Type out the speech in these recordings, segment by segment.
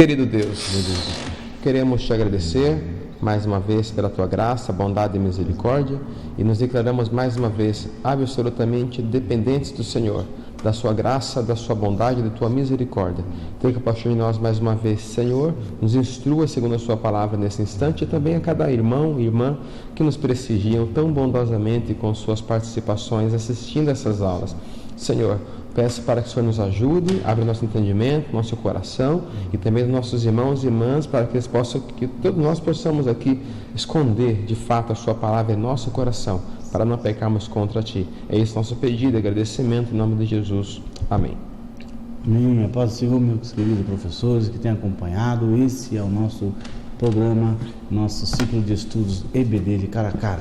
Querido Deus, queremos te agradecer mais uma vez pela tua graça, bondade e misericórdia, e nos declaramos mais uma vez absolutamente dependentes do Senhor, da sua graça, da sua bondade e da tua misericórdia. Tenha compaixão em nós mais uma vez, Senhor, nos instrua segundo a sua palavra nesse instante, e também a cada irmão e irmã que nos prestigiam tão bondosamente com suas participações assistindo essas aulas. Senhor, peço para que o Senhor nos ajude, abra nosso entendimento, nosso coração e também dos nossos irmãos e irmãs, para que eles possam, que todos nós possamos aqui esconder de fato a sua palavra em nosso coração, para não pecarmos contra ti. É esse nosso pedido e agradecimento em nome de Jesus. Amém. Amém. A paz do Senhor, meus queridos professores que têm acompanhado. Esse é o nosso programa, nosso ciclo de estudos EBD de cara a cara.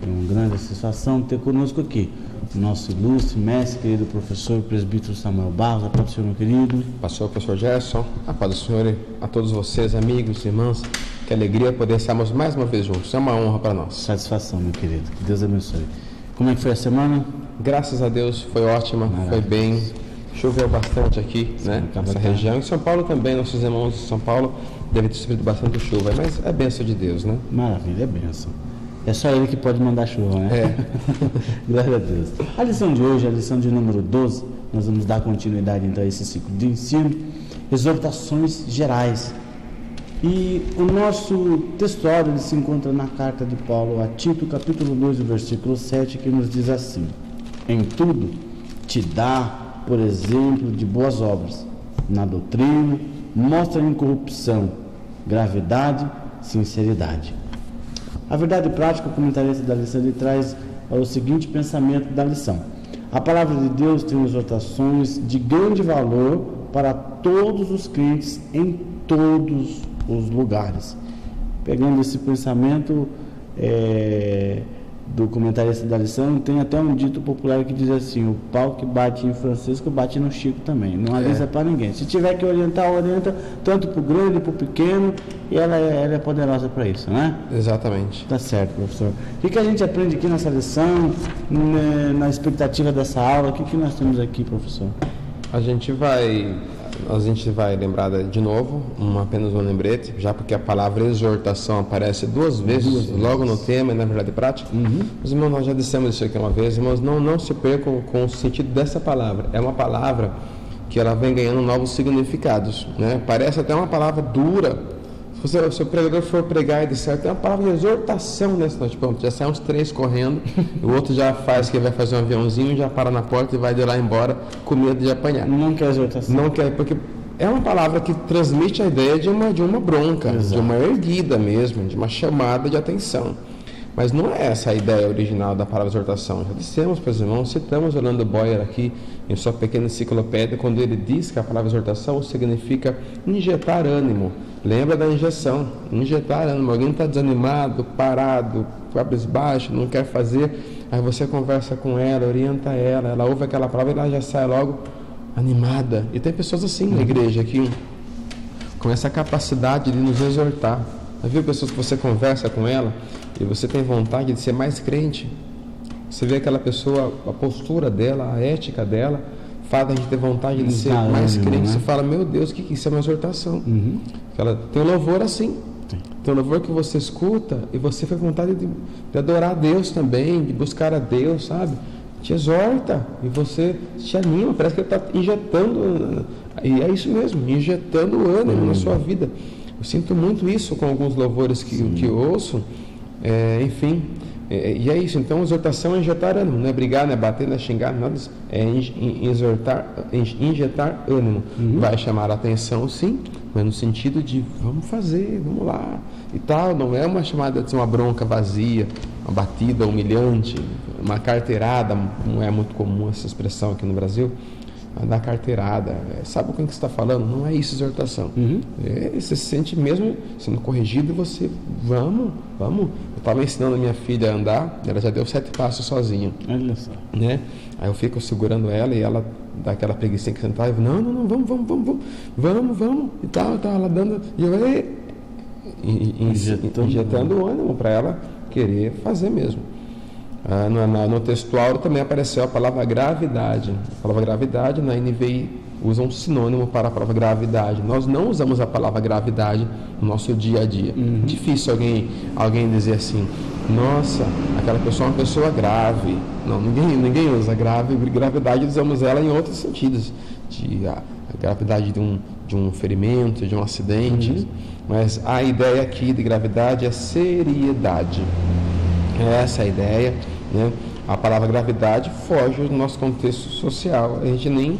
É uma grande satisfação ter conosco aqui o nosso ilustre mestre, querido professor presbítero Samuel Barros. A paz do Senhor, meu querido. Pastor, professor Gerson, a paz do Senhor e a todos vocês, amigos e irmãs. Que alegria poder estarmos mais uma vez juntos. É uma honra para nós. Satisfação, meu querido. Que Deus abençoe. Como é que foi a semana? Graças a Deus foi ótima, foi bem. Choveu bastante aqui, né, nessa região. Em São Paulo também, nossos irmãos de São Paulo devem ter sofrido bastante chuva, mas é bênção de Deus, né? Maravilha, é bênção. É só Ele que pode mandar chuva, né? É. Glória a Deus. A lição de hoje, a lição de número 12, nós vamos dar continuidade então a esse ciclo de ensino, exortações gerais. E o nosso textuário ele se encontra na carta de Paulo a Tito, capítulo 2, versículo 7, que nos diz assim: em tudo te dá, por exemplo, de boas obras, na doutrina, mostra incorrupção, gravidade, sinceridade. A verdade prática, o comentarista da lição, ele traz o seguinte pensamento da lição: a palavra de Deus tem exortações de grande valor para todos os crentes em todos os lugares. Pegando esse pensamento do comentarista da lição, tem até um dito popular que diz assim: o pau que bate em Francisco bate no Chico também, não alisa para ninguém. Se tiver que orientar, orienta tanto para o grande, para o pequeno, e ela é poderosa para isso, né? Exatamente. Tá certo, professor. O que a gente aprende aqui nessa lição, na expectativa dessa aula? O que nós temos aqui, professor? A gente vai lembrar de novo, apenas um lembrete, já porque a palavra exortação aparece duas vezes logo no tema e na verdade prática. Os irmãos, nós já dissemos isso aqui uma vez, irmãos, não se percam com o sentido dessa palavra. É uma palavra que ela vem ganhando novos significados, né? Parece até uma palavra dura. Se o seu pregador for pregar e disser, tem uma palavra de exortação nessa noite, pronto, já sai uns 3 correndo, o outro já faz que vai fazer um aviãozinho, já para na porta e vai de lá embora com medo de apanhar. Não quer exortação. Não quer, porque é uma palavra que transmite a ideia de uma bronca, exato, de uma erguida mesmo, de uma chamada de atenção. Mas não é essa a ideia original da palavra exortação. Já dissemos para os irmãos, citamos Orlando Boyer aqui em sua pequena enciclopédia, quando ele diz que a palavra exortação significa injetar ânimo. Lembra da injeção, injetar ânimo. Alguém está desanimado, parado, cabisbaixo, não quer fazer, aí você conversa com ela, orienta ela, ela ouve aquela palavra e ela já sai logo animada. E tem pessoas assim na igreja aqui, com essa capacidade de nos exortar. Já viu pessoas que você conversa com ela e você tem vontade de ser mais crente? Você vê aquela pessoa, a postura dela, a ética dela, faz a gente ter vontade de ser mais crente, né? Você fala, meu Deus, o que isso é uma exortação? Ela tem um louvor assim, tem um louvor que você escuta e você fica com vontade de adorar a Deus também, de buscar a Deus, sabe? Te exorta e você te anima, parece que ele está injetando, e é isso mesmo, injetando ânimo na sua vida. Eu sinto muito isso com alguns louvores que ouço, enfim. E é isso, então exortação é injetar ânimo, não é brigar, não é bater, não é xingar, nada disso. É injetar ânimo. Vai chamar a atenção, sim, mas no sentido de vamos fazer, vamos lá e tal. Não é uma chamada de uma bronca vazia, uma batida humilhante, uma carteirada, não é muito comum essa expressão aqui no Brasil. Da carteirada, sabe com quem que você está falando? Não é isso exortação. Você se sente mesmo sendo corrigido e você, vamos. Eu estava ensinando a minha filha a andar, ela já deu 7 passos sozinha. Olha só. Né? Aí eu fico segurando ela e ela dá aquela preguiça que sentar e eu, não, vamos, e tal, ela dando, e eu injetando ânimo para ela querer fazer mesmo. No textual também apareceu a palavra gravidade. A palavra gravidade na NVI usa um sinônimo para a palavra gravidade. Nós não usamos a palavra gravidade no nosso dia a dia. Difícil alguém dizer assim, nossa, aquela pessoa é uma pessoa grave. Não, ninguém usa gravidade, usamos ela em outros sentidos, a gravidade de um ferimento, de um acidente. Mas a ideia aqui de gravidade é seriedade. Essa é a ideia, né? A palavra gravidade foge do nosso contexto social. A gente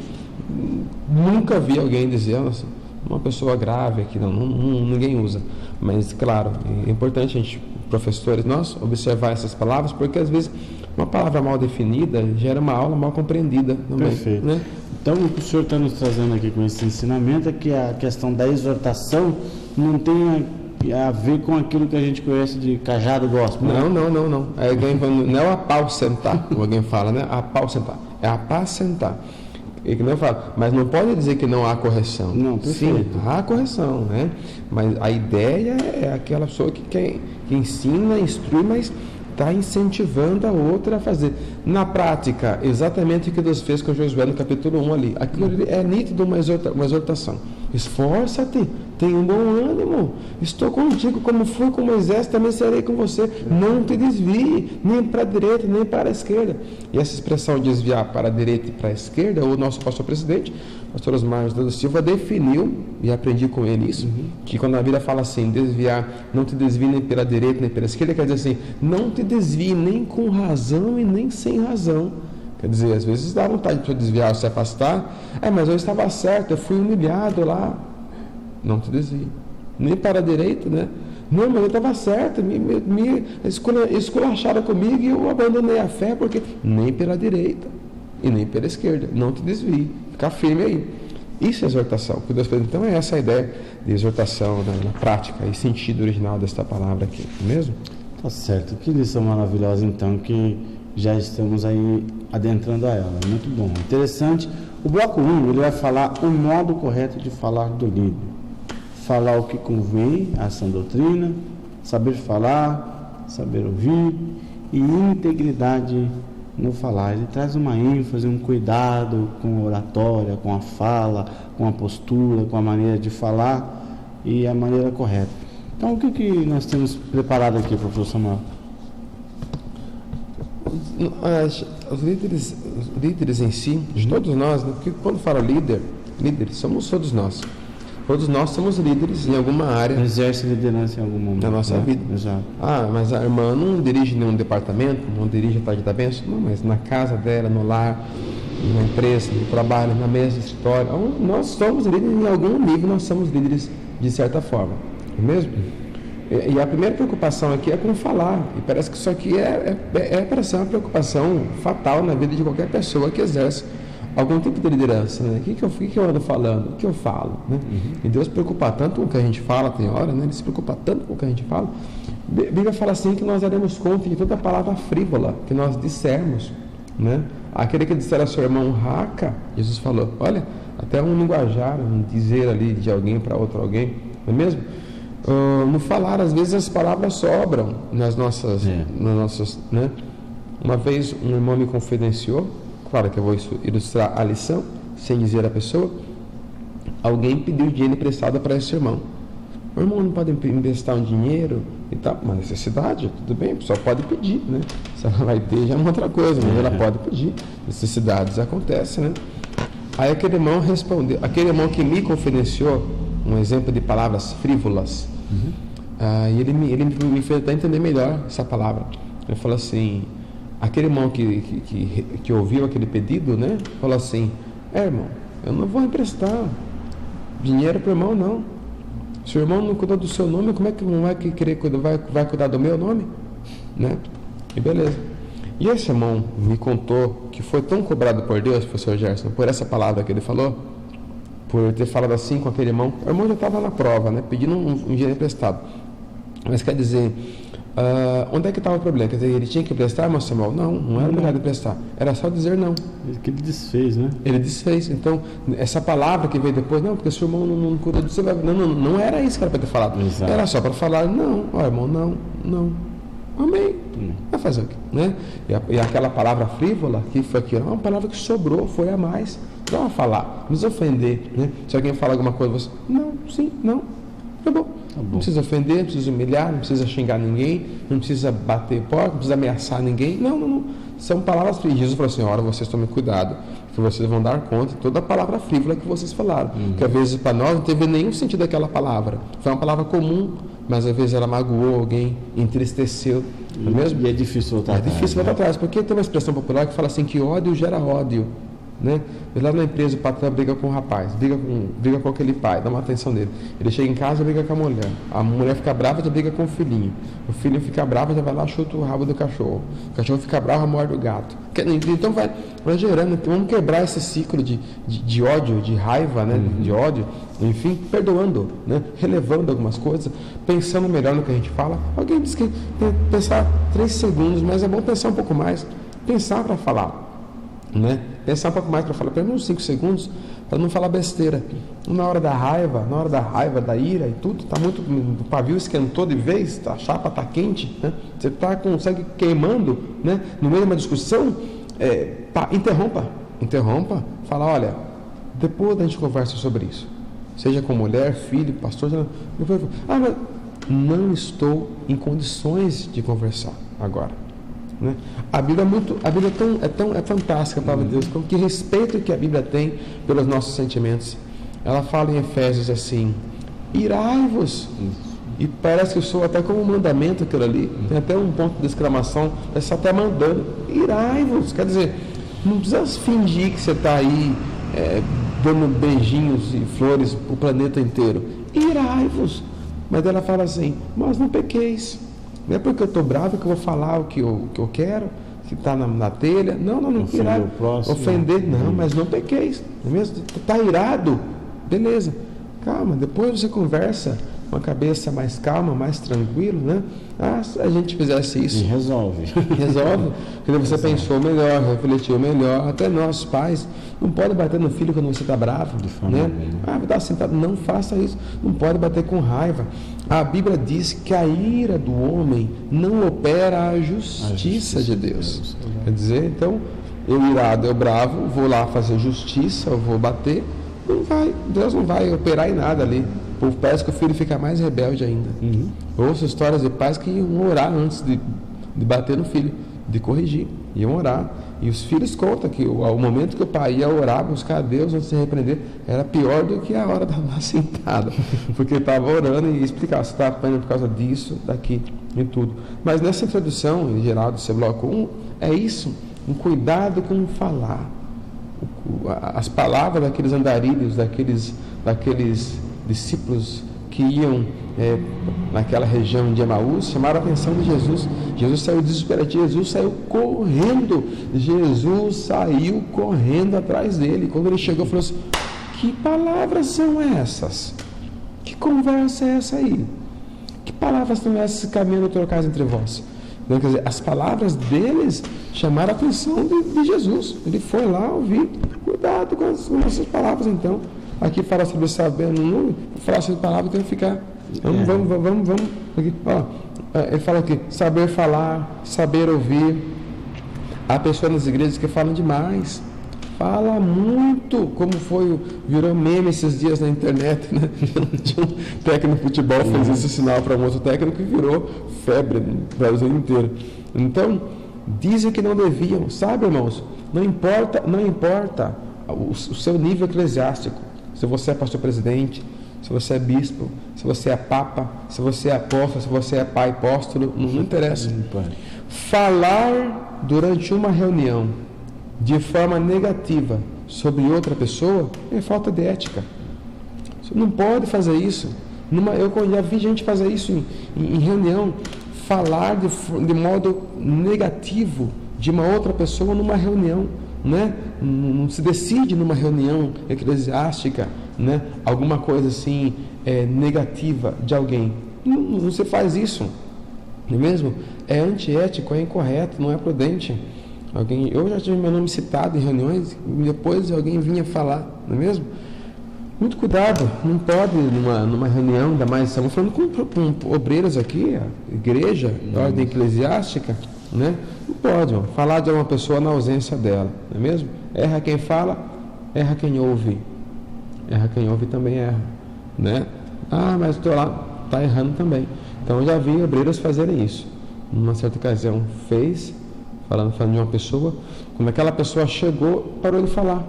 nunca vi alguém dizer, nossa, uma pessoa grave aqui, ninguém usa. Mas, claro, é importante a gente, professores, nós observar essas palavras, porque às vezes uma palavra mal definida gera uma aula mal compreendida também. Perfeito. Né? Então, o que o senhor está nos trazendo aqui com esse ensinamento é que a questão da exortação não tem a ver com aquilo que a gente conhece de cajado gospel. Não. Não é o apausentar, como alguém fala, né? Apausentar. É apacentar. E que não fala, mas não pode dizer que não há correção. Não, perfeito. Sim, há correção, né? Mas a ideia é aquela pessoa que ensina, instrui, mas está incentivando a outra a fazer. Na prática, exatamente o que Deus fez com Josué no capítulo 1 ali. Aquilo ali é nítido uma exortação. Esforça-te, tenha um bom ânimo. Estou contigo, como fui com Moisés, também serei com você. Não te desvie, nem para a direita, nem para a esquerda. E essa expressão desviar para a direita e para a esquerda, o nosso pastor-presidente, pastor Osmar da Silva, definiu, e aprendi com ele isso, que quando a Bíblia fala assim, desviar, não te desvie nem pela direita, nem pela esquerda, quer dizer assim, não te desvie nem com razão e nem sem razão. Quer dizer, às vezes dá vontade de desviar ou se afastar. Mas eu estava certo, eu fui humilhado lá. Não te desvie. Nem para a direita, né? Não, mas eu estava certo, me esculacharam comigo e eu abandonei a fé, porque nem pela direita e nem pela esquerda. Não te desvie. Ficar firme aí. Isso é exortação. Que Deus fez. Então é essa a ideia de exortação, né, na prática e sentido original desta palavra aqui, não é mesmo? Tá certo. Que lição maravilhosa, então, que já estamos aí adentrando a ela. Muito bom. Interessante. O bloco 1, ele vai falar o modo correto de falar do líder. Falar o que convém à sã doutrina, saber falar, saber ouvir e integridade no falar. Ele traz uma ênfase, um cuidado com a oratória, com a fala, com a postura, com a maneira de falar e a maneira correta. Então, o que nós temos preparado aqui, professor Samuel? Os líderes em si, de todos nós, né? Porque quando fala líder somos todos nós. Todos nós somos líderes em alguma área. Exerce liderança em algum momento da nossa vida. Exato. Mas a irmã não dirige nenhum departamento, não dirige a tarde da bênção, não, mas na casa dela, no lar, na empresa, no trabalho, na mesa, no escritório, nós somos líderes em algum nível, nós somos líderes de certa forma, não é mesmo? E a primeira preocupação aqui é com falar, e parece que isso aqui para ser uma preocupação fatal na vida de qualquer pessoa que exerce algum tipo de liderança, né? O que eu ando falando? O que eu falo? Né? E Deus se preocupa tanto com o que a gente fala, tem hora, né? Ele se preocupa tanto com o que a gente fala. A Bíblia fala assim que nós daremos conta de toda palavra frívola que nós dissermos, né? Aquele que disser a seu irmão raca, Jesus falou, olha, até um linguajar, um dizer ali de alguém para outro alguém, não é mesmo? No falar, às vezes as palavras sobram nas nossas, né? Uma vez um irmão me confidenciou, claro que eu vou ilustrar a lição, sem dizer a pessoa, alguém pediu dinheiro emprestado para esse irmão. O irmão não pode emprestar um dinheiro e tal, uma necessidade, tudo bem, a pessoa pode pedir, né? Se ela vai ter já é uma outra coisa, mas ela pode pedir, necessidades acontecem, né? Aí aquele irmão respondeu, aquele irmão que me confidenciou, um exemplo de palavras frívolas, e ele me fez até entender melhor essa palavra. Ele falou assim, aquele irmão que ouviu aquele pedido, né? Falou assim, irmão, eu não vou emprestar dinheiro para o irmão, não. Se o irmão não cuidou do seu nome, como é que não vai querer cuidar, vai cuidar do meu nome? Né? E beleza. E esse irmão me contou que foi tão cobrado por Deus, professor Gerson, por essa palavra que ele falou, por ter falado assim com aquele irmão. O irmão já estava na prova, né? Pedindo um dinheiro emprestado. Mas quer dizer, onde é que estava o problema? Quer dizer, ele tinha que prestar, mas Samuel? Não era obrigado a prestar. Era só dizer não. Que ele desfez, né? Ele desfez. Então, essa palavra que veio depois, não, porque se o irmão não cuida do seu... Não era isso que era para ter falado. Exato. Era só para falar, não, irmão, não. Amém. Vai fazer o quê? Né? E aquela palavra frívola, que foi aquilo, uma palavra que sobrou, foi a mais. Só falar, não precisa ofender, né? Se alguém fala alguma coisa, você, não, sim, não, acabou. Não precisa ofender, não precisa humilhar, não precisa xingar ninguém, não precisa bater porta, não precisa ameaçar ninguém. Não. São palavras frívolas. Jesus falou assim, ora, vocês tomem cuidado, que vocês vão dar conta de toda a palavra frívola que vocês falaram. Que às vezes para nós não teve nenhum sentido aquela palavra. Foi uma palavra comum, mas às vezes ela magoou alguém, entristeceu. Não é mesmo? E é difícil voltar atrás. É difícil voltar atrás, porque tem uma expressão popular que fala assim, que ódio gera ódio. Né? Lá na empresa o patrão briga com o rapaz, briga com aquele pai, dá uma atenção nele. Ele chega em casa e briga com a mulher fica brava e briga com o filhinho fica bravo e vai lá chuta o rabo do cachorro, o cachorro fica bravo, morde o gato. Então vai gerando, então vamos quebrar esse ciclo de ódio, de raiva, né? De ódio, enfim, perdoando, né? Relevando algumas coisas, pensando melhor no que a gente fala. Alguém diz que tem que pensar 3 segundos, mas é bom pensar um pouco mais, pensar para falar, né? Pensar um pouco mais para falar, pelo menos 5 segundos, para não falar besteira. Na hora da raiva, da ira e tudo, tá muito, o pavio esquentou de vez, a chapa está quente, né? Você consegue queimando, né? No meio de uma discussão, interrompa, fala, olha, depois a gente conversa sobre isso, seja com mulher, filho, pastor, depois, mas não estou em condições de conversar agora. Né? A Bíblia é fantástica, a palavra de Deus, com que respeito que a Bíblia tem pelos nossos sentimentos. Ela fala em Efésios assim, irai-vos. E parece que soa até como um mandamento aquilo ali, tem até um ponto de exclamação, está até mandando, irai-vos. Quer dizer, não precisa fingir que você está aí dando beijinhos e flores para o planeta inteiro. Irai-vos. Mas ela fala assim, mas não pequeis. Não é porque eu estou bravo que eu vou falar o que eu quero, que está na telha. Não irá ofender. Não, mas não pequeis. Não é mesmo? Está irado? Beleza. Calma, depois você conversa com a cabeça mais calma, mais tranquila, né? Se a gente fizesse isso... E resolve. Porque você pensou melhor, refletiu melhor. Até nós, pais, não pode bater no filho quando você está bravo. Né? Está sentado. Não faça isso. Não pode bater com raiva. A Bíblia diz que a ira do homem não opera a justiça de Deus. Quer dizer, então, eu irado, eu bravo, vou lá fazer justiça, eu vou bater. Deus não vai operar em nada ali. Parece que o filho fica mais rebelde ainda. Ouço histórias de pais que iam orar antes de bater no filho, de corrigir, iam orar. E os filhos contam que o momento que o pai ia orar, buscar a Deus antes de se repreender, era pior do que a hora da sentada, porque ele estava orando e explicava, você está apanhando por causa disso, daqui e tudo. Mas nessa introdução, em geral, desse bloco 1, é isso, um cuidado com o falar. As palavras daqueles andarilhos, daqueles discípulos que iam naquela região de Emaús, chamaram a atenção de Jesus. Jesus saiu desesperado, Jesus saiu correndo atrás dele. Quando ele chegou, falou assim, que palavras são essas? Que conversa é essa aí? Que palavras são essas caminhando trocadas entre vós? Então, quer dizer, as palavras deles chamaram a atenção de Jesus. Ele foi lá ouvir. Cuidado com essas palavras, então. Aqui fala sobre saber, não falar sobre palavras, tem que ficar. Vamos. Aqui, ele fala aqui, saber falar, saber ouvir. Há pessoas nas igrejas que falam demais. Fala muito, como virou meme esses dias na internet, né? De um técnico de futebol fez esse sinal para um outro técnico e virou febre no Brasil inteiro. Então, dizem que não deviam, sabe, irmãos? Não importa o seu nível eclesiástico, se você é pastor presidente, se você é bispo, se você é papa, se você é apóstolo, se você é pai apóstolo, não interessa. Falar durante uma reunião de forma negativa sobre outra pessoa é falta de ética. Você não pode fazer isso. Eu já vi gente fazer isso em reunião, falar de modo negativo de uma outra pessoa numa reunião, né? Não se decide numa reunião eclesiástica, né? Alguma coisa assim negativa de alguém. Não se faz isso, não é mesmo? É antiético, é incorreto, não é prudente. Eu já tive meu nome citado em reuniões e depois alguém vinha falar, não é mesmo? Muito cuidado, não pode numa reunião, ainda mais, estamos falando com obreiros aqui, a igreja, a ordem eclesiástica, né? Não pode falar de uma pessoa na ausência dela, não é mesmo? Erra quem fala, erra quem ouve. Erra quem ouve também erra, né? Ah, mas estou lá, está errando também. Então eu já vi obreiros fazerem isso. Numa certa ocasião fez, falando de uma pessoa, quando aquela pessoa chegou, parou de falar.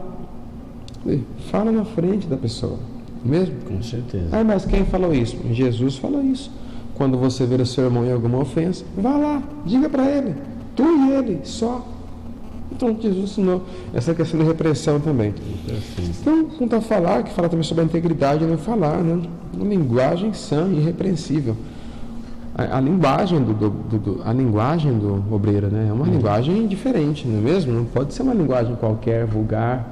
Fala na frente da pessoa, mesmo? Com certeza. Ah, mas quem falou isso? Jesus falou isso. Quando você ver o seu irmão em alguma ofensa, vá lá, diga para ele, tu e ele, só. Então Jesus ensinou essa questão de repressão também. Então, quanto a falar, que fala também sobre a integridade, não é falar, né? Uma linguagem sã e irrepreensível. A linguagem a linguagem do obreiro, né? É uma linguagem diferente, não é mesmo? Não pode ser uma linguagem qualquer, vulgar,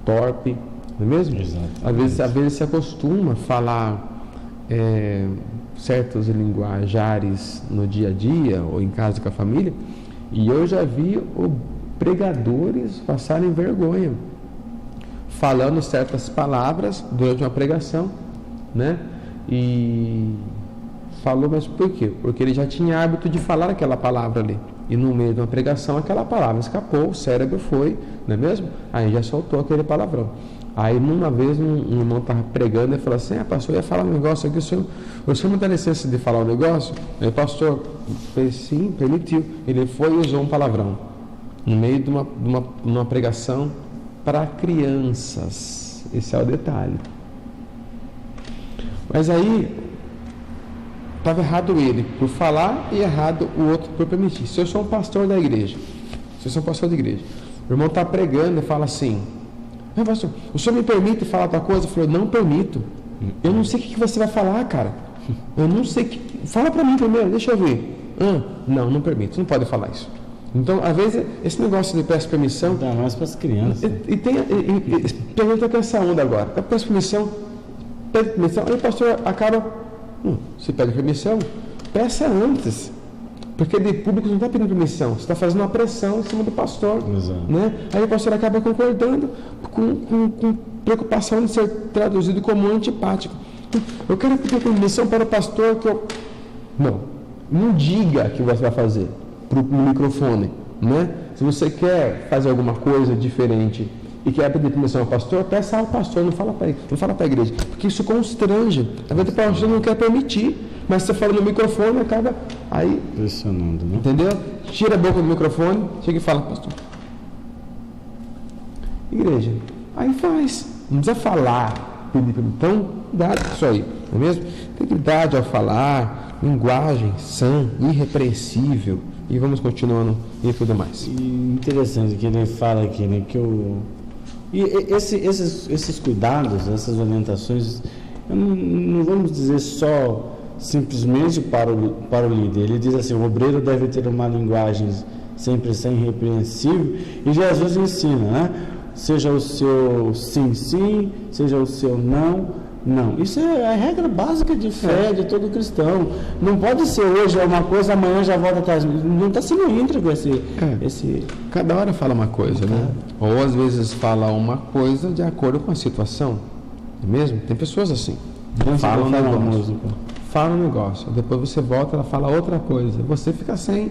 torpe, não é mesmo? Às vezes se acostuma a falar certos linguajares no dia a dia ou em casa com a família, e eu já vi pregadores passarem vergonha falando certas palavras durante uma pregação, né? E falou, mas por quê? Porque ele já tinha hábito de falar aquela palavra ali, e no meio de uma pregação aquela palavra escapou, o cérebro foi, não é mesmo? Aí já soltou aquele palavrão. Aí uma vez um irmão estava pregando e falou assim: pastor, eu ia falar um negócio aqui, o senhor me dá licença de falar um negócio? Aí o pastor fez sim, permitiu. Ele foi e usou um palavrão no meio de uma pregação para crianças. Esse é o detalhe. Mas aí estava errado ele por falar e errado o outro por permitir. Se eu sou um pastor da igreja, o irmão está pregando e fala assim: pastor, o senhor me permite falar tal coisa? Eu falei: não permito. Eu não sei o que você vai falar, cara. Eu não sei. Fala para mim primeiro, deixa eu ver. Não permito, não pode falar isso. Então, às vezes, esse negócio de peço permissão. Dá mais para as crianças. E pergunta com essa onda agora. Peço permissão, aí o pastor acaba. Você pede permissão, peça antes. Porque de público não está pedindo permissão, você está fazendo uma pressão em cima do pastor. Né? Aí o pastor acaba concordando com preocupação de ser traduzido como antipático. Eu quero pedir permissão para o pastor que eu. Não diga que você vai fazer no microfone, né? Se você quer fazer alguma coisa diferente e quer pedir permissão ao pastor, peça ao pastor, não fala para a igreja, porque isso constrange. Às vezes o pastor não quer permitir, mas você fala no microfone, acaba aí pressionando, né? Entendeu? Tira a boca do microfone, chega e fala: pastor, igreja, aí faz, não precisa falar, pedir permissão. Então, dá isso aí, não é mesmo? Integridade ao falar, linguagem sã, irrepreensível. E vamos continuando e tudo mais. E interessante que ele fala aqui, né, esses cuidados, essas orientações, não vamos dizer só simplesmente para o líder. Ele diz assim: o obreiro deve ter uma linguagem sempre irrepreensível, e Jesus ensina, né? Seja o seu sim, seja o seu não. Isso é a regra básica de fé de todo cristão. Não pode ser hoje é uma coisa, amanhã já volta atrás. Não está sendo íntegro esse. Cada hora fala uma coisa, né? Ou às vezes fala uma coisa de acordo com a situação. Não é mesmo? Tem pessoas assim. Fala um negócio, depois você volta, ela fala outra coisa. Você fica sem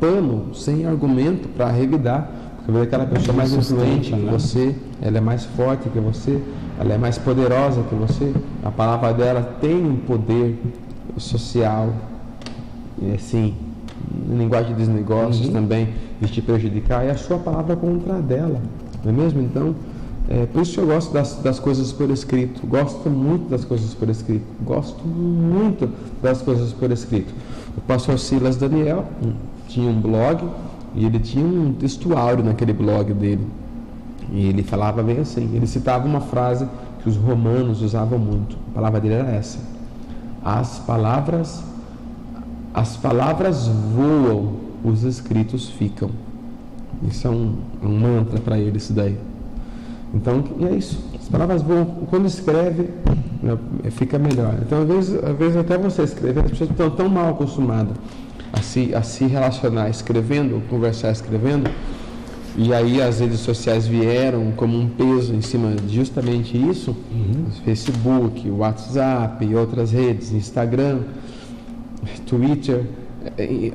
pano, sem argumento para revidar. Porque vê aquela pessoa mais influente que você, ela é mais forte que você, ela é mais poderosa que você, a palavra dela tem um poder social, e assim, linguagem dos negócios também, de te prejudicar, e a sua palavra contra a dela, não é mesmo? Então, por isso eu gosto das coisas por escrito, gosto muito das coisas por escrito, O pastor Silas Daniel tinha um blog, e ele tinha um textuário naquele blog dele. E ele falava bem assim, ele citava uma frase que os romanos usavam muito. A palavra dele era essa: as palavras voam, os escritos ficam. Isso é um mantra para ele, isso daí. Então, é isso. As palavras voam, quando escreve, fica melhor. Então, às vezes até você escrever, as pessoas estão tão mal acostumadas a se relacionar escrevendo, conversar escrevendo, e aí as redes sociais vieram como um peso em cima de justamente isso. Facebook, WhatsApp e outras redes, Instagram, Twitter,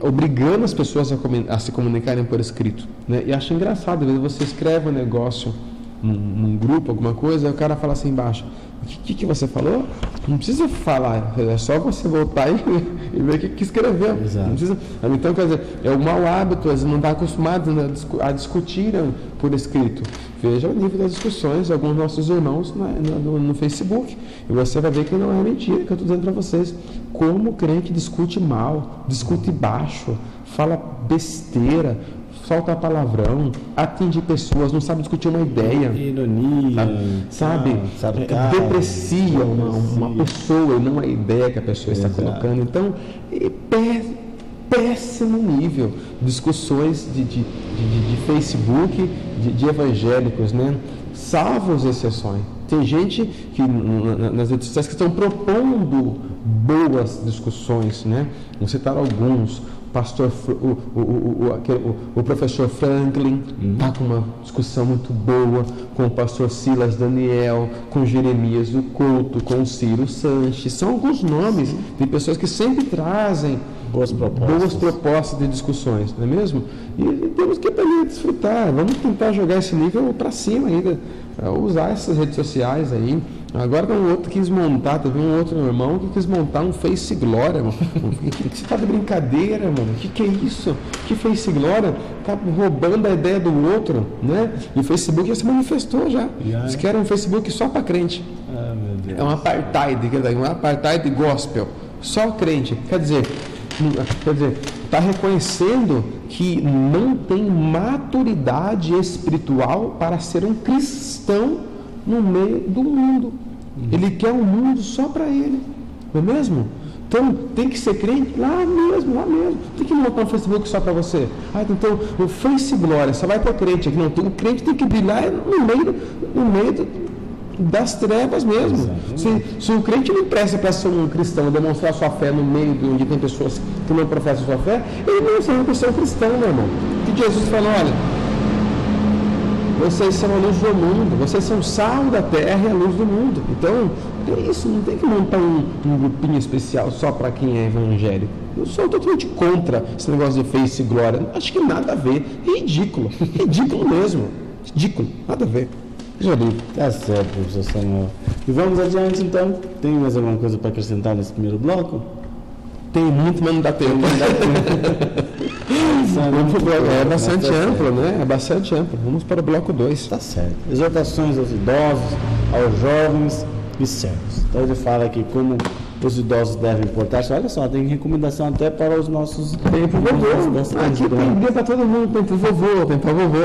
obrigando as pessoas a se comunicarem por escrito, né? E acho engraçado, às vezes você escreve um negócio num grupo, alguma coisa, aí o cara fala assim embaixo, o que você falou? Não precisa falar, é só você voltar e ver o que escreveu. Não precisa, então, quer dizer, é um mau hábito, eles não estão acostumados a discutir por escrito. Veja o nível das discussões de alguns nossos irmãos no Facebook, e você vai ver que não é mentira que eu estou dizendo para vocês. Como o crente discute mal, discute baixo, fala besteira, solta palavrão, atinge pessoas, não sabe discutir uma ideia. Ironia, sabe? Deprecia uma pessoa e não a ideia que a pessoa está colocando. Então, péssimo nível. Discussões de Facebook, de evangélicos, né? Salvo as exceções. Tem gente que nas redes sociais que estão propondo boas discussões, né? Vou citar alguns. O professor Franklin está com uma discussão muito boa com o pastor Silas Daniel, com Jeremias do Couto, com o Ciro Sanches. São alguns nomes de pessoas que sempre trazem boas propostas de discussões, não é mesmo? E temos que aprender a desfrutar. Vamos tentar jogar esse nível para cima ainda, usar essas redes sociais aí. Agora tem um outro que quis montar, teve um outro irmão que quis montar um Face Glória, mano. Você está de brincadeira, mano? O que é isso? Que Face Glória? Tá roubando a ideia do outro, né? E o Facebook já se manifestou já. Eles querem um Facebook só para crente. Meu Deus. É um apartheid gospel. Só crente. Quer dizer, está reconhecendo que não tem maturidade espiritual para ser um cristão no meio do mundo. Ele quer um mundo só para ele, não é mesmo? Então tem que ser crente lá mesmo. Tem que montar um Facebook só para você. Então o Face Glória só vai para crente aqui. Não, o crente tem que brilhar no meio das trevas mesmo. Se o crente não presta para ser um cristão, demonstrar sua fé no meio de onde tem pessoas que não professam sua fé, ele não serve para ser um cristão, meu irmão. Que Jesus falou, olha, vocês são a luz do mundo, vocês são o sal da terra e a luz do mundo. Então, é isso, não tem que montar um grupinho especial só para quem é evangélico. Eu sou totalmente contra esse negócio de Face Glória. Acho que nada a ver. É ridículo mesmo. Ridículo, nada a ver. Tá certo, professor Samuel. E vamos adiante então. Tem mais alguma coisa para acrescentar nesse primeiro bloco? Tem muito, mas não dá tempo. É bastante amplo, né? É bastante amplo. Vamos para o bloco 2. Tá certo. Exortações aos idosos, aos jovens e servos. Então ele fala aqui como os idosos devem portar-se. Olha só, tem recomendação até para os nossos... Tem para o vovô. Aqui tem dia para todo mundo. Tem para o vovô, tem para a vovó.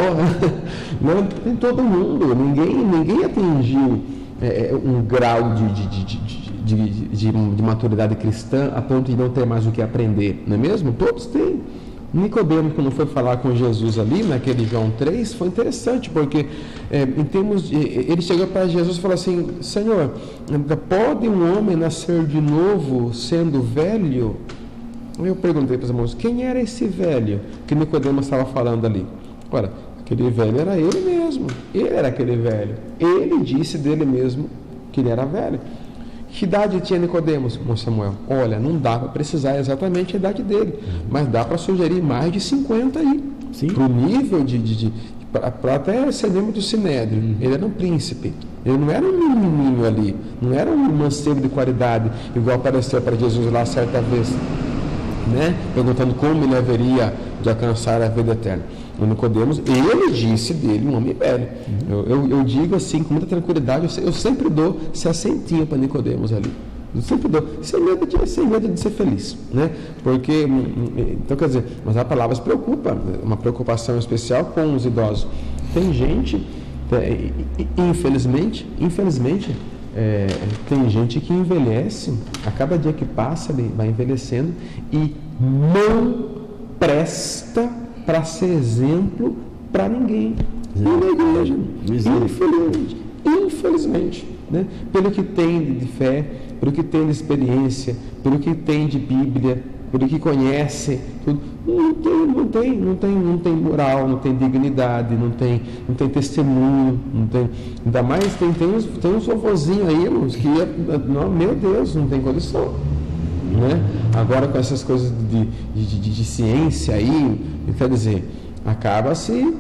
Não, tem todo mundo. Ninguém atingiu um grau de maturidade cristã a ponto de não ter mais o que aprender, não é mesmo? Todos têm. Nicodemo, quando foi falar com Jesus ali, naquele João 3, foi interessante, porque ele chegou para Jesus e falou assim: Senhor, pode um homem nascer de novo sendo velho? Eu perguntei para os irmãos, quem era esse velho que Nicodemo estava falando ali? Ora, aquele velho era ele mesmo. Ele era aquele velho. Ele disse dele mesmo que ele era velho. Que idade tinha Nicodemos, irmão Samuel? Olha, não dá para precisar exatamente a idade dele, mas dá para sugerir mais de 50 aí. Para o nível para até ser membro do Sinédrio. Ele era um príncipe. Ele não era um menininho ali. Não era um mancebo de qualidade, igual apareceu para Jesus lá certa vez, né? Perguntando como ele haveria de alcançar a vida eterna. O Nicodemos, ele disse dele um homem velho. Eu digo assim com muita tranquilidade, eu sempre dou 60 para Nicodemos ali. Eu sempre dou, sem medo de ser feliz, né? Porque, então quer dizer, mas a palavra se preocupa, uma preocupação especial com os idosos. Tem gente, infelizmente, tem gente que envelhece, a cada dia que passa ele vai envelhecendo e não presta para ser exemplo para ninguém. E na igreja, infelizmente, né? Pelo que tem de fé, pelo que tem de experiência, pelo que tem de Bíblia, pelo que conhece, tudo, não tem moral, não tem dignidade, não tem testemunho, não tem, ainda mais tem uns vovozinhos aí, irmãos, que meu Deus, não tem condição, né? Agora com essas coisas de ciência aí, quer dizer, acaba-se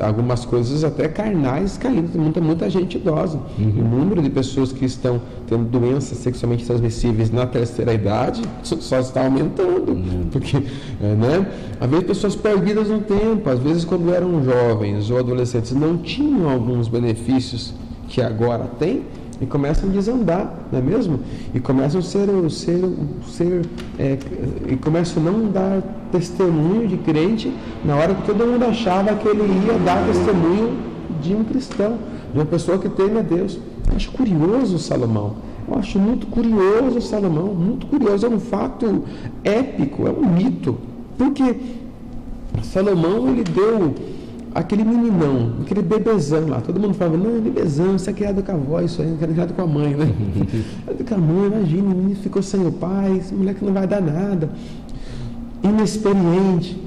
algumas coisas até carnais caindo. Tem muita gente idosa. O número de pessoas que estão tendo doenças sexualmente transmissíveis na terceira idade só está aumentando. Porque, né? Às vezes pessoas perdidas no tempo, às vezes quando eram jovens ou adolescentes não tinham alguns benefícios que agora têm, e começam a desandar, não é mesmo? E começam e começam a não dar testemunho de crente na hora que todo mundo achava que ele ia dar testemunho de um cristão, de uma pessoa que teme a Deus. Eu acho curioso Salomão. Eu acho muito curioso Salomão, muito curioso. É um fato épico, é um mito. Porque Salomão, ele deu aquele meninão, aquele bebezão lá. Todo mundo falava, não, bebezão, isso é criado com a avó, isso aí é criado com a mãe, né? É com a mãe, imagina, o menino ficou sem o pai, esse moleque não vai dar nada. Inexperiente,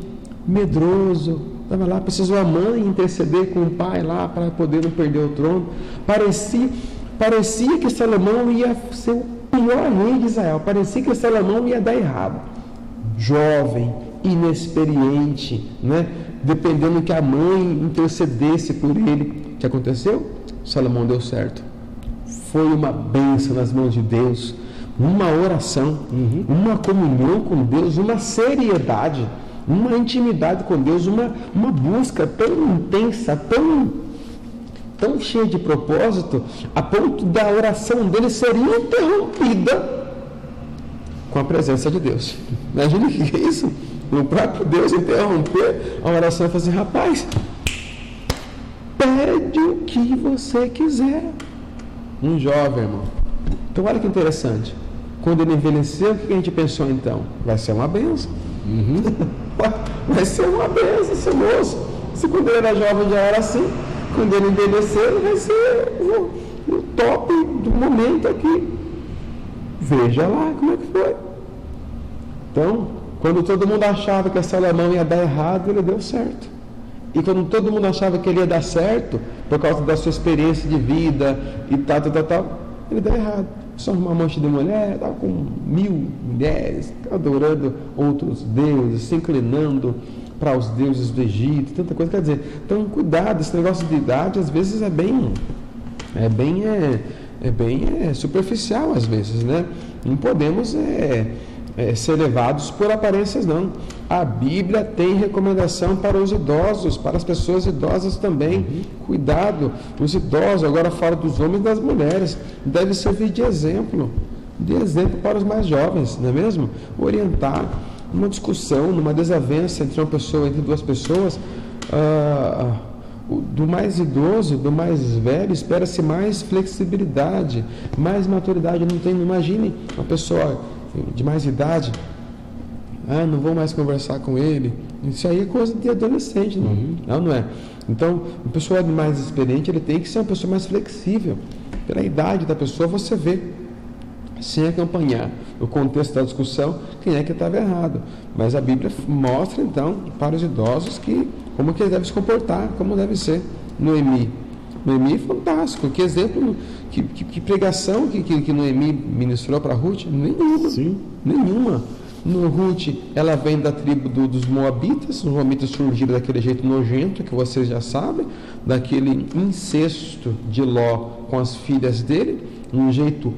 medroso, estava lá, precisou a mãe interceder com o pai lá para poder não perder o trono. Parecia que Salomão ia ser o pior rei de Israel, parecia que Salomão ia dar errado. Jovem, inexperiente, né? Dependendo que a mãe intercedesse por ele. O que aconteceu? Salomão deu certo. Foi uma bênção nas mãos de Deus, uma oração, uma comunhão com Deus, uma seriedade, uma intimidade com Deus, uma busca tão intensa, tão cheia de propósito, a ponto da oração dele ser interrompida com a presença de Deus. Imagina o que é isso? O próprio Deus interromper a oração e falar assim, rapaz, pede o que você quiser. Um jovem, irmão. Então olha que interessante. Quando ele envelheceu, o que a gente pensou então? Vai ser uma bênção. Vai ser uma bênção esse moço. Se quando ele era jovem já era assim, quando ele envelhecer, vai ser o top do momento aqui. Veja lá como é que foi. Então, quando todo mundo achava que a Salomão ia dar errado, ele deu certo. E quando todo mundo achava que ele ia dar certo, por causa da sua experiência de vida e tal, ele deu errado. Só arrumar um monte de mulher, estava com 1000 mulheres, adorando outros deuses, se inclinando para os deuses do Egito, tanta coisa. Quer dizer, então cuidado, esse negócio de idade às vezes é bem superficial às vezes, né? Não podemos ser levados por aparências, não. A Bíblia tem recomendação para os idosos, para as pessoas idosas também. Cuidado, os idosos, agora falo dos homens e das mulheres, deve servir de exemplo para os mais jovens, não é mesmo? Orientar numa discussão, numa desavença entre duas pessoas, do mais idoso, do mais velho, espera-se mais flexibilidade, mais maturidade. Imagine uma pessoa de mais idade, não vou mais conversar com ele. Isso aí é coisa de adolescente, não é? Então, uma pessoa de mais experiente, ele tem que ser uma pessoa mais flexível. Pela idade da pessoa, você vê, sem acompanhar o contexto da discussão, quem é que estava errado. Mas a Bíblia mostra, então, para os idosos como que eles devem se comportar, como deve ser. Noemi é fantástico. Que exemplo, que pregação que Noemi ministrou para Ruth? Nenhuma. Sim. Nenhuma. Ruth, ela vem da tribo dos Moabitas. Os Moabitas surgiram daquele jeito nojento, que vocês já sabem, daquele incesto de Ló com as filhas dele, um jeito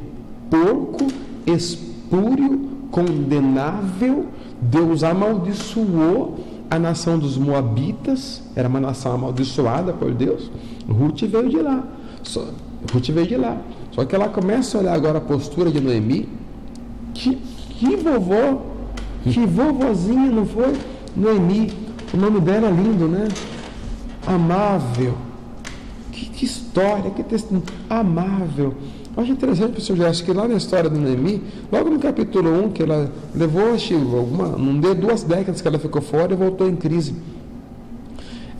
porco, espúrio, condenável. Deus amaldiçoou a nação dos Moabitas, era uma nação amaldiçoada por Deus. Ruth veio de lá. Só que ela começa a olhar agora a postura de Noemi. Que vovó, que vovozinha, não foi? Noemi, o nome dela é lindo, né? Amável. Que história, que testemunho. Amável. Eu acho interessante, professor Gerson, que lá na história de Noemi, logo no capítulo 1, que ela levou, não deu 2 décadas que ela ficou fora e voltou em crise.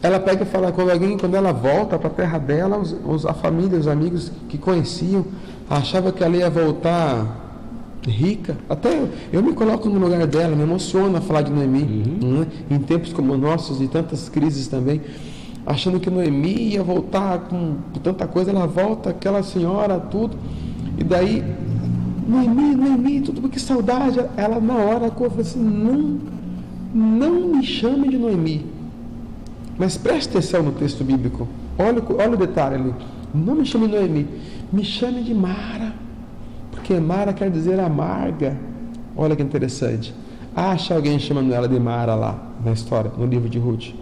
Ela pega e fala com alguém, quando ela volta para a terra dela, a família, os amigos que conheciam, achavam que ela ia voltar rica. Até eu me coloco no lugar dela, me emociona falar de Noemi, né? Em tempos como nossos, de tantas crises também, achando que Noemi ia voltar com tanta coisa. Ela volta, aquela senhora, tudo, e daí Noemi, tudo, que saudade. Ela na hora falou assim, não me chame de Noemi, Mas preste atenção no texto bíblico. Olha o detalhe ali. Não me chame de Noemi, me chame de Mara. Porque Mara quer dizer amarga. Olha que interessante. Acha alguém chamando ela de Mara lá na história, no livro de Ruth?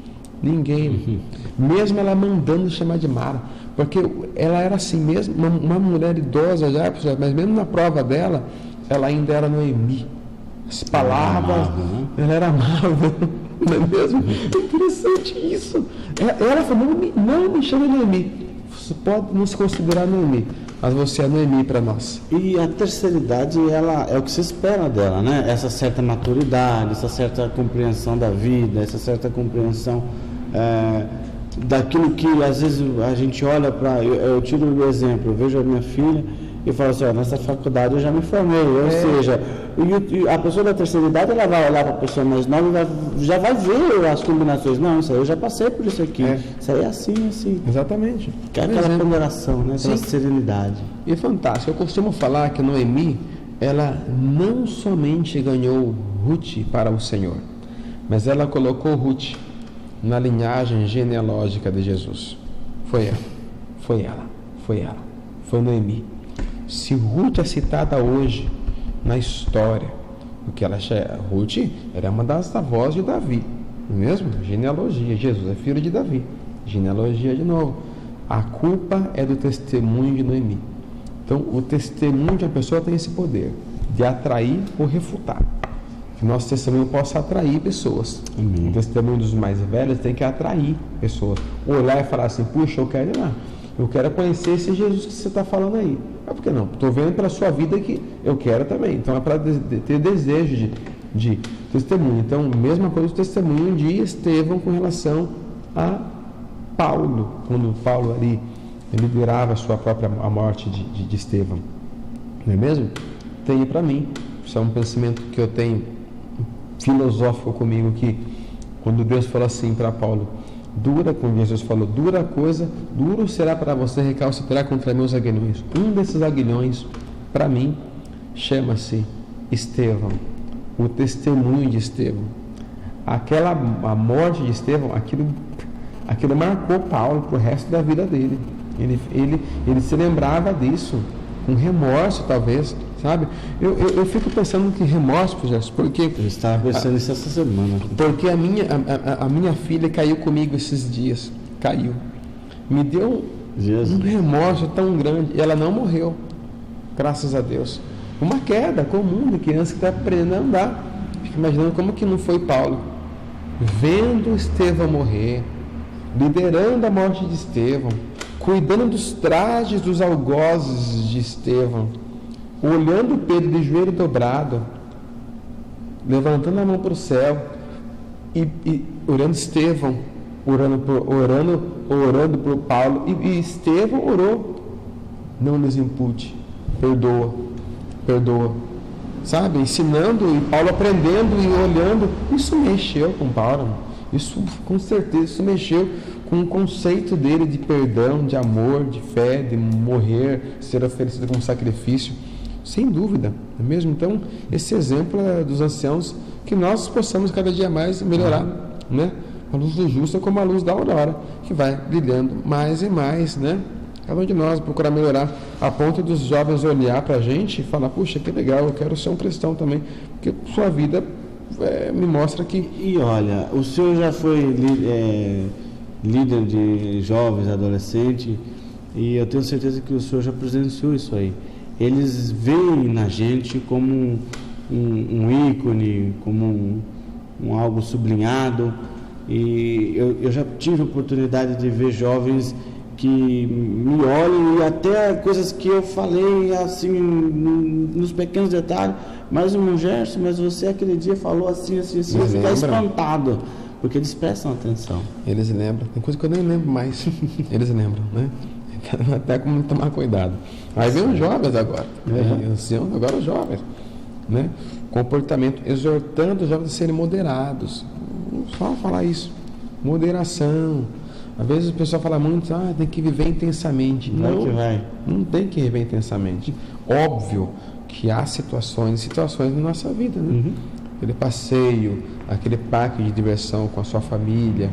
Ninguém. Mesmo ela mandando chamar de Mara. Porque ela era assim mesmo, uma mulher idosa já, mas mesmo na prova dela, ela ainda era Noemi. As palavras, ela era amável. Não é mesmo? É interessante isso. Ela falou, não me chame de Noemi. Você pode não se considerar Noemi, mas você é Noemi para nós. E a terceira idade, ela é o que se espera dela, né? Essa certa maturidade, essa certa compreensão da vida, essa certa compreensão daquilo que às vezes a gente olha para... Eu tiro o exemplo, eu vejo a minha filha e falo assim, nessa faculdade eu já me formei, ou seja, a pessoa da terceira idade, ela vai olhar para a pessoa mais nova e já vai ver as combinações. Não, isso aí eu já passei por isso aqui, isso aí é assim. Exatamente. Que é aquela ponderação, né? Aquela serenidade. E é fantástico. Eu costumo falar que Noemi, ela não somente ganhou Ruth para o Senhor, mas ela colocou Ruth na linhagem genealógica de Jesus. Foi Noemi. Se Ruth é citada hoje na história, porque Ruth era uma das avós de Davi, não é mesmo? Genealogia, Jesus é filho de Davi, genealogia de novo. A culpa é do testemunho de Noemi. Então, o testemunho de uma pessoa tem esse poder de atrair ou refutar. Que nosso testemunho possa atrair pessoas. O testemunho dos mais velhos tem que atrair pessoas. Olhar e falar assim, puxa, eu quero ir lá. Eu quero conhecer esse Jesus que você está falando aí. Mas por que não? Estou vendo pela sua vida que eu quero também. Então é para ter desejo de testemunho. Então, mesma coisa do testemunho de Estevão com relação a Paulo. Quando Paulo ali liderava a morte de Estevão. Não é mesmo? Tem para mim. Isso é um pensamento que eu tenho filosófico comigo, que quando Deus falou assim para Paulo, quando Jesus falou, duro será para você recalcitrar contra meus aguilhões. Um desses aguilhões, para mim, chama-se Estevão, o testemunho de Estevão. A morte de Estevão, aquilo marcou Paulo para o resto da vida dele. Ele se lembrava disso, com remorso talvez, sabe? Eu fico pensando que remorso, porque... Eu estava pensando nisso essa semana. Porque a minha filha caiu comigo esses dias. Caiu. Me deu um remorso tão grande. E ela não morreu. Graças a Deus. Uma queda comum de criança que está aprendendo a andar. Fico imaginando como que não foi Paulo. Vendo Estevão morrer, liderando a morte de Estevão, cuidando dos trajes dos algozes de Estevão, olhando Pedro de joelho dobrado, levantando a mão para o céu e orando Estevão, orando por Paulo, e Estevão orou, não lhes impute, perdoa, sabe, ensinando, e Paulo aprendendo e olhando. Isso mexeu com Paulo, isso com certeza, isso mexeu com o conceito dele de perdão, de amor, de fé, de morrer, ser oferecido como sacrifício. Sem dúvida, não é mesmo? Então, esse exemplo é dos anciãos, que nós possamos cada dia mais melhorar, né? A luz do justo é como a luz da aurora, que vai brilhando mais e mais, né? Cada um de nós procurar melhorar, a ponto dos jovens olhar para a gente e falar, puxa, que legal, eu quero ser um cristão também, porque sua vida me mostra que... E olha, o senhor já foi líder de jovens, adolescentes, e eu tenho certeza que o senhor já presenciou isso aí. Eles veem na gente como um ícone, como algo sublinhado, e eu já tive a oportunidade de ver jovens que me olham, e até coisas que eu falei assim nos pequenos detalhes, mas Gerson, mas você aquele dia falou assim, eu fico espantado, porque eles prestam atenção. Eles lembram, tem coisa que eu nem lembro mais. Eles lembram, né? Até como tomar cuidado. Aí vem os jovens agora, agora os jovens, né? Comportamento, exortando os jovens a serem moderados. Só falar isso, moderação. Às vezes o pessoal fala muito, tem que viver intensamente. Não tem que viver intensamente. Óbvio que há situações na nossa vida, né? Aquele passeio, aquele parque de diversão com a sua família,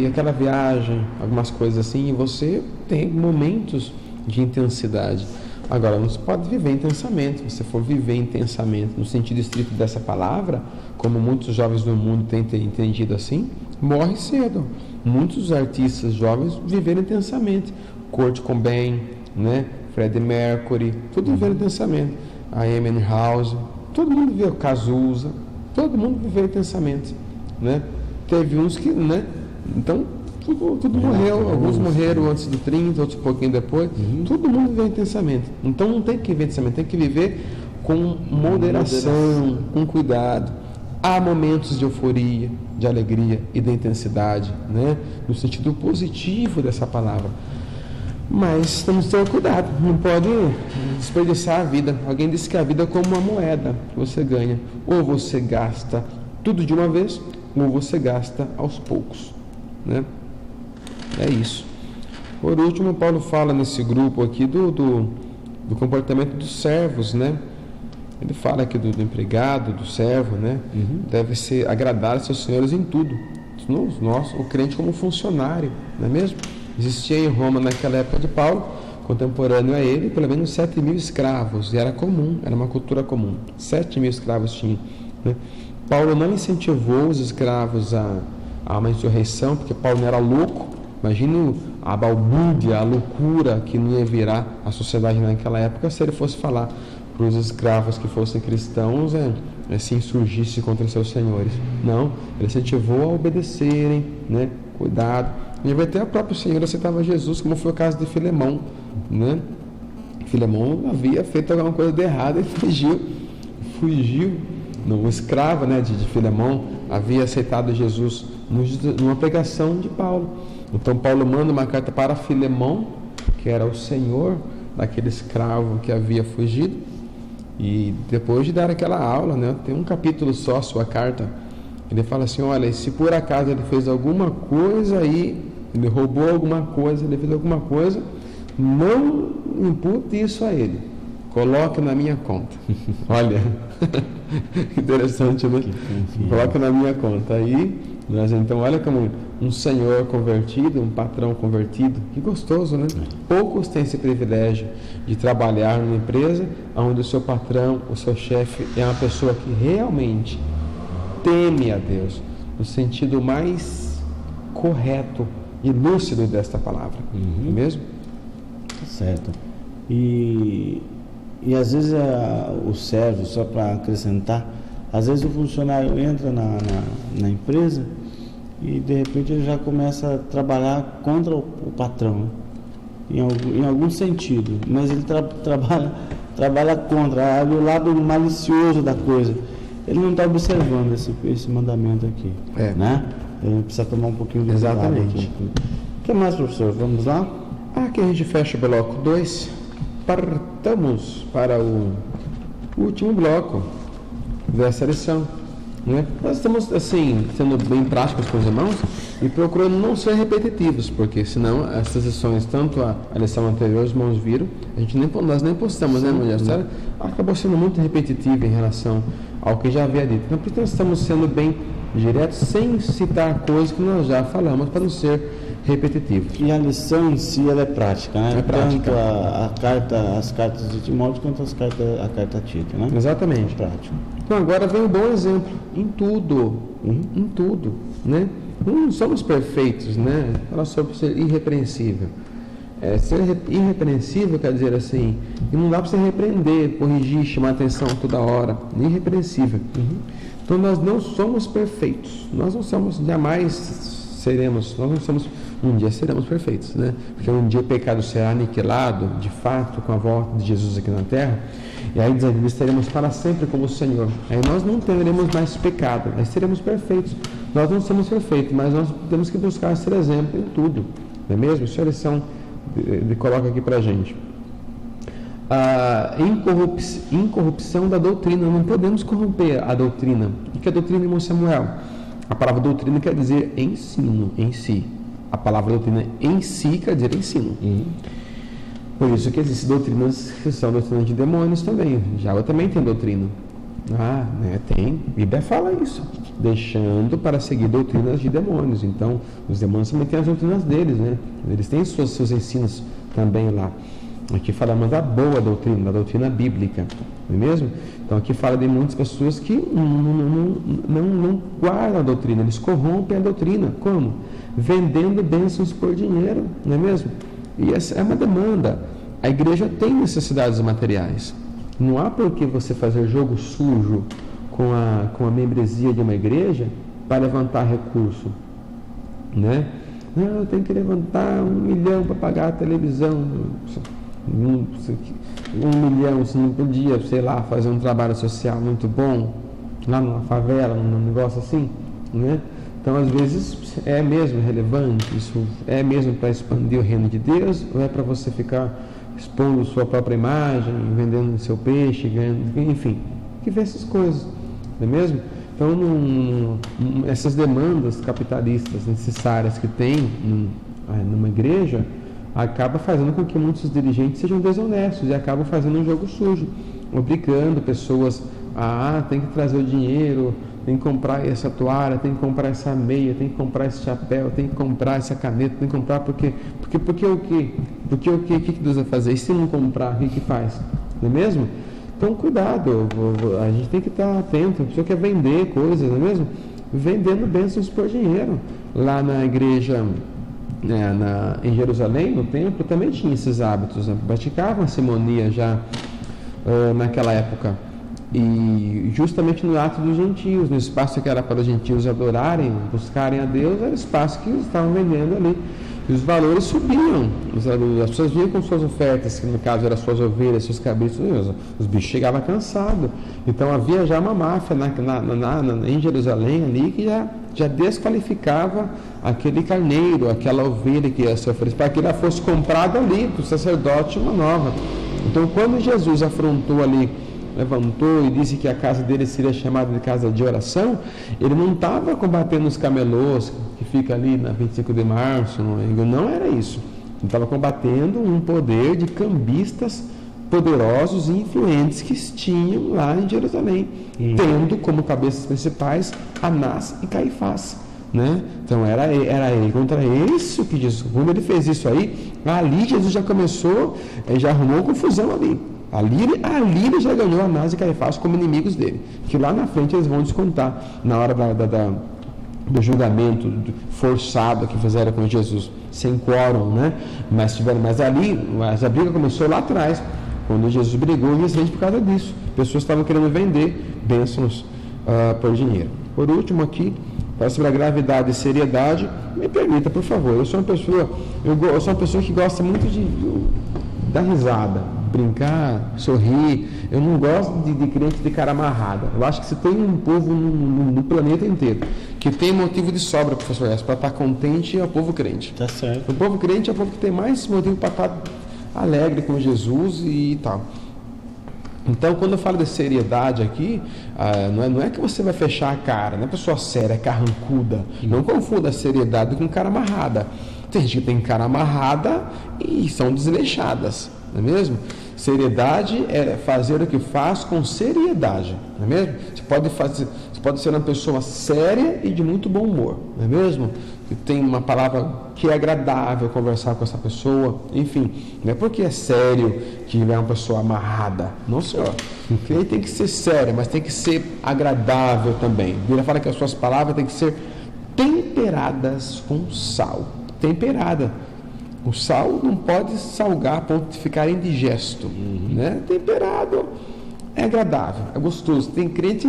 aquela viagem, algumas coisas assim, e você tem momentos de intensidade. Agora, não se pode viver intensamente. Se você for viver intensamente, no sentido estrito dessa palavra, como muitos jovens do mundo têm entendido assim, morre cedo. Muitos artistas jovens viveram intensamente. Kurt Cobain, né? Freddie Mercury, tudo viveram intensamente. A Amy House, todo mundo viveu. Cazuza, todo mundo viveu intensamente, né? Teve uns que, né? Então, tudo morreu. Alguns morreram antes de 30, outros um pouquinho depois. Todo mundo viveu intensamente. Então, não tem que viver intensamente, tem que viver com moderação, com cuidado. Há momentos de euforia, de alegria e de intensidade, né? No sentido positivo dessa palavra. Mas temos que ter cuidado, não pode desperdiçar a vida. Alguém disse que a vida é como uma moeda que você ganha. Ou você gasta tudo de uma vez, ou você gasta aos poucos, né? É isso. Por último, Paulo fala nesse grupo aqui do comportamento dos servos, né? Ele fala aqui do empregado, do servo, né? Deve ser agradar a seus senhores em tudo. Nós, o crente como funcionário, não é mesmo? Existia em Roma, naquela época de Paulo, contemporâneo a ele, pelo menos 7.000 escravos, e era comum, era uma cultura comum. 7.000 escravos tinham, né? Paulo não incentivou os escravos a uma insurreição, porque Paulo não era louco. Imagina a balbúrdia, a loucura que não ia virar a sociedade naquela época se ele fosse falar para os escravos que fossem cristãos se insurgissem contra seus senhores. Não, ele incentivou a obedecerem, né? Cuidado. E até o próprio Senhor aceitava Jesus, como foi o caso de Filemão, né? Filemão havia feito alguma coisa de errado e fugiu. O escravo, né, de Filemão havia aceitado Jesus numa pregação de Paulo. Então Paulo manda uma carta para Filemão, que era o senhor daquele escravo que havia fugido, e depois de dar aquela aula, né, tem um capítulo só a sua carta. Ele fala assim: olha, se por acaso ele fez alguma coisa aí, ele roubou alguma coisa, ele fez alguma coisa, não impute isso a ele, coloque na minha conta. Olha, interessante, né? Coloque na minha conta. Aí, então, olha como um senhor convertido, um patrão convertido, que gostoso, né? Poucos têm esse privilégio de trabalhar numa empresa onde o seu patrão, o seu chefe é uma pessoa que realmente teme a Deus, no sentido mais correto e lúcido desta palavra, não é mesmo? Certo. E às vezes o servo, só para acrescentar, às vezes o funcionário entra na empresa e de repente ele já começa a trabalhar contra o patrão, em algum sentido, mas ele trabalha contra, olha o lado malicioso da coisa. Ele não está observando esse mandamento aqui, né? Ele precisa tomar um pouquinho de cuidado. Exatamente. O que mais, professor? Vamos lá? Aqui a gente fecha o bloco 2. Partamos para o último bloco dessa lição, né? Nós estamos, assim, sendo bem práticos com os irmãos e procurando não ser repetitivos, porque senão essas lições, tanto a lição anterior, os irmãos viram, nós nem postamos, né, mulher? Acabou sendo muito repetitiva em relação ao que já havia dito. Então, por isso nós estamos sendo bem diretos, sem citar coisas que nós já falamos, para não ser repetitivo. E a lição em si, ela é prática, né? É prática. Tanto as cartas de Timóteo quanto a carta a Tito, né? Exatamente. É prático. Então agora vem um bom exemplo em tudo, né? Não somos perfeitos, né? Falar sobre ser irrepreensível. Ser irrepreensível quer dizer assim, e não dá para você repreender, corrigir, chamar atenção toda hora. Irrepreensível. Então nós não somos perfeitos. Nós não somos, jamais seremos, nós não somos, um dia seremos perfeitos, né? Porque um dia o pecado será aniquilado, de fato, com a volta de Jesus aqui na terra, e aí estaremos para sempre como o Senhor. Aí nós não teremos mais pecado, nós seremos perfeitos. Nós não somos perfeitos, mas nós temos que buscar ser exemplo em tudo, não é mesmo? Isso é a lição ele coloca aqui para a gente. A incorrupção da doutrina, não podemos corromper a doutrina. O que é doutrina, irmão Samuel? A palavra doutrina quer dizer ensino em si. A palavra doutrina em si quer dizer ensino. Por isso que existem doutrinas que são doutrinas de demônios também. Já eu também tenho doutrina. Tem. A Bíblia fala isso. Deixando para seguir doutrinas de demônios. Então, os demônios também têm as doutrinas deles, né? Eles têm seus ensinos também lá. Aqui falamos da boa doutrina, da doutrina bíblica, não é mesmo? Então aqui fala de muitas pessoas que não guardam a doutrina, eles corrompem a doutrina. Como? Vendendo bênçãos por dinheiro, não é mesmo? E essa é uma demanda. A igreja tem necessidades materiais. Não há por que você fazer jogo sujo com a membresia de uma igreja para levantar recurso, né? Não, eu tenho que levantar 1 milhão para pagar a televisão. 1 milhão, se não podia, sei lá, fazer um trabalho social muito bom lá numa favela, num negócio assim, né? Então, às vezes, é mesmo relevante, isso é mesmo para expandir o reino de Deus, ou é para você ficar expondo sua própria imagem, vendendo seu peixe, ganhando, enfim, que vê essas coisas, não é mesmo? Então, essas demandas capitalistas necessárias que tem numa igreja, acaba fazendo com que muitos dirigentes sejam desonestos e acabam fazendo um jogo sujo, obrigando pessoas tem que trazer o dinheiro, tem que comprar essa toalha, tem que comprar essa meia, tem que comprar esse chapéu, tem que comprar essa caneta, tem que comprar porque o quê? Porque o quê? O que Deus vai fazer? E se não comprar, o que faz? Não é mesmo? Então, cuidado, a gente tem que estar atento. A pessoa quer vender coisas, não é mesmo? Vendendo bênçãos por dinheiro. Lá na igreja, em Jerusalém, no templo, também tinha esses hábitos, né? Praticavam a simonia já naquela época. E justamente no ato dos gentios, no espaço que era para os gentios adorarem, buscarem a Deus, era o espaço que eles estavam vendendo ali. E os valores subiam, as pessoas vinham com suas ofertas, que no caso eram suas ovelhas, seus cabritos, os bichos chegavam cansados. Então havia já uma máfia em Jerusalém ali que já desqualificava aquele carneiro, aquela ovelha que ia ser oferecida, para que ela fosse comprada ali, para o sacerdote uma nova. Então quando Jesus afrontou ali, levantou e disse que a casa dele seria chamada de casa de oração, ele não estava combatendo os camelôs que fica ali na 25 de março, não era isso. Ele estava combatendo um poder de cambistas poderosos e influentes que tinham lá em Jerusalém, tendo como cabeças principais Anás e Caifás, né? Então era contra isso que Jesus, quando ele fez isso ali Jesus já começou, já arrumou confusão ali. Ali ele já ganhou Anás e Caifás como inimigos dele, que lá na frente eles vão descontar na hora do julgamento forçado que fizeram com Jesus, sem quórum, né? Mas a briga começou lá atrás, quando Jesus brigou inicialmente por causa disso. Pessoas estavam querendo vender bênçãos por dinheiro. Por último aqui, para sobre a gravidade e seriedade, me permita, por favor, eu sou uma pessoa que gosta muito de dar risada, brincar, sorrir. Eu não gosto de crente de cara amarrada. Eu acho que se tem um povo no planeta inteiro que tem motivo de sobra, professor S, para estar contente, é o povo crente. Tá certo. O povo crente é o povo que tem mais motivo para estar alegre com Jesus e tal. Então, quando eu falo de seriedade aqui, não é que você vai fechar a cara, não é pessoa séria, carrancuda. Não confunda a seriedade com cara amarrada. Tem gente que tem cara amarrada e são desleixadas, não é mesmo? Seriedade é fazer o que faz com seriedade, não é mesmo? Você pode ser uma pessoa séria e de muito bom humor, não é mesmo? Que tem uma palavra que é agradável conversar com essa pessoa, enfim, não é porque é sério que ele é uma pessoa amarrada, não, senhor. Ele tem que ser sério, mas tem que ser agradável também. Ele fala que as suas palavras têm que ser temperadas com sal, temperada. O sal não pode salgar a ponto de ficar indigesto, né? Temperado é agradável, é gostoso. Tem crente,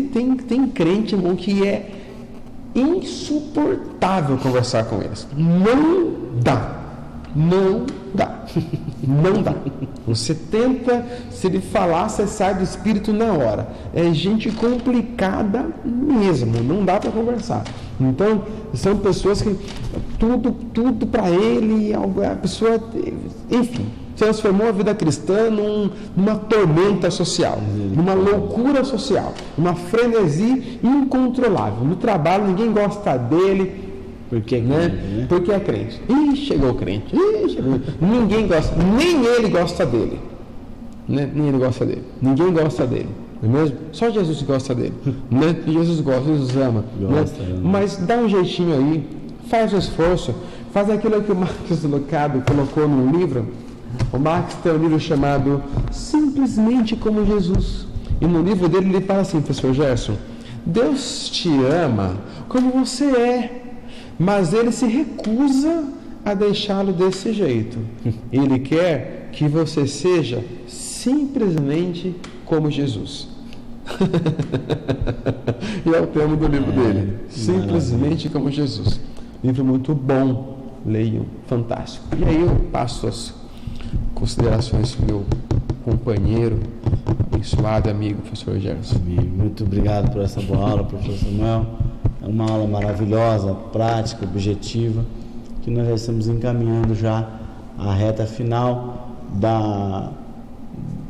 irmão, que é insuportável conversar com eles. Não dá. Você tenta, se ele falar, você sai do espírito na hora. É gente complicada mesmo, não dá para conversar. Então, são pessoas que tudo para ele, a pessoa, enfim, transformou a vida cristã numa tormenta social, numa loucura social, uma frenesi incontrolável. No trabalho, ninguém gosta dele. Porque é crente. Chegou o crente. Ninguém gosta, nem ele gosta dele. Né? Nem ele gosta dele. Ninguém gosta dele. não é mesmo? Só Jesus gosta dele, né? Jesus gosta, Jesus ama, Gosta, né? né? Mas dá um jeitinho aí, faz o esforço, faz aquilo que o Marcos Lucado colocou no livro. O Marx tem um livro chamado Simplesmente como Jesus. E no livro dele ele fala assim, professor Gerson, Deus te ama como você é, mas ele se recusa a deixá-lo desse jeito. Ele quer que você seja simplesmente como Jesus. E é o tema do livro dele, Simplesmente como Jesus. Livro muito bom, leiam, fantástico. E aí eu passo as considerações para o meu companheiro, abençoado amigo, professor Gerson. Muito obrigado por essa boa aula, professor Samuel. É uma aula maravilhosa, prática, objetiva, que nós já estamos encaminhando já a reta final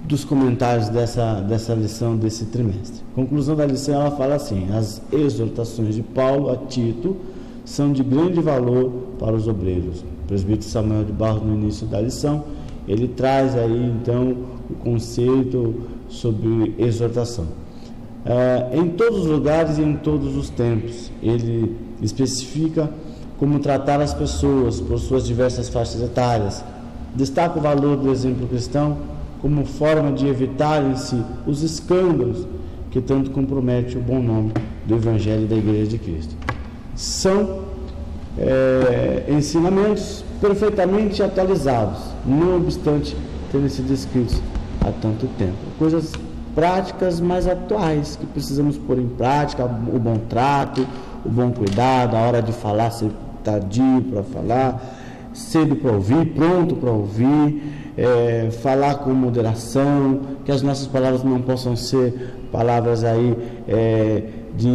dos comentários dessa lição, desse trimestre. Conclusão da lição, ela fala assim: as exortações de Paulo a Tito são de grande valor para os obreiros. O presbítero Samuel de Barros, no início da lição, ele traz aí então o conceito sobre exortação. Em todos os lugares e em todos os tempos, ele especifica como tratar as pessoas por suas diversas faixas etárias. Destaca o valor do exemplo cristão como forma de evitar em si os escândalos que tanto comprometem o bom nome do Evangelho e da Igreja de Cristo. São ensinamentos perfeitamente atualizados, não obstante terem sido escritos há tanto tempo. Coisas práticas, mas atuais, que precisamos pôr em prática: o bom trato, o bom cuidado, a hora de falar, ser tardio para falar, cedo para ouvir, pronto para ouvir, falar com moderação, que as nossas palavras não possam ser palavras aí de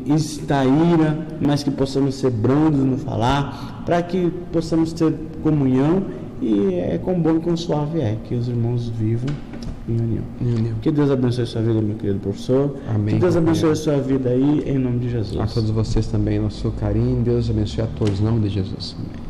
incitar ira, mas que possamos ser brandos no falar, para que possamos ter comunhão, e com bom e com suave que os irmãos vivam em união. Que Deus abençoe a sua vida, meu querido professor. Amém. Que Deus abençoe a sua vida aí, em nome de Jesus. A todos vocês também, nosso carinho. Deus abençoe a todos, em nome de Jesus. Amém.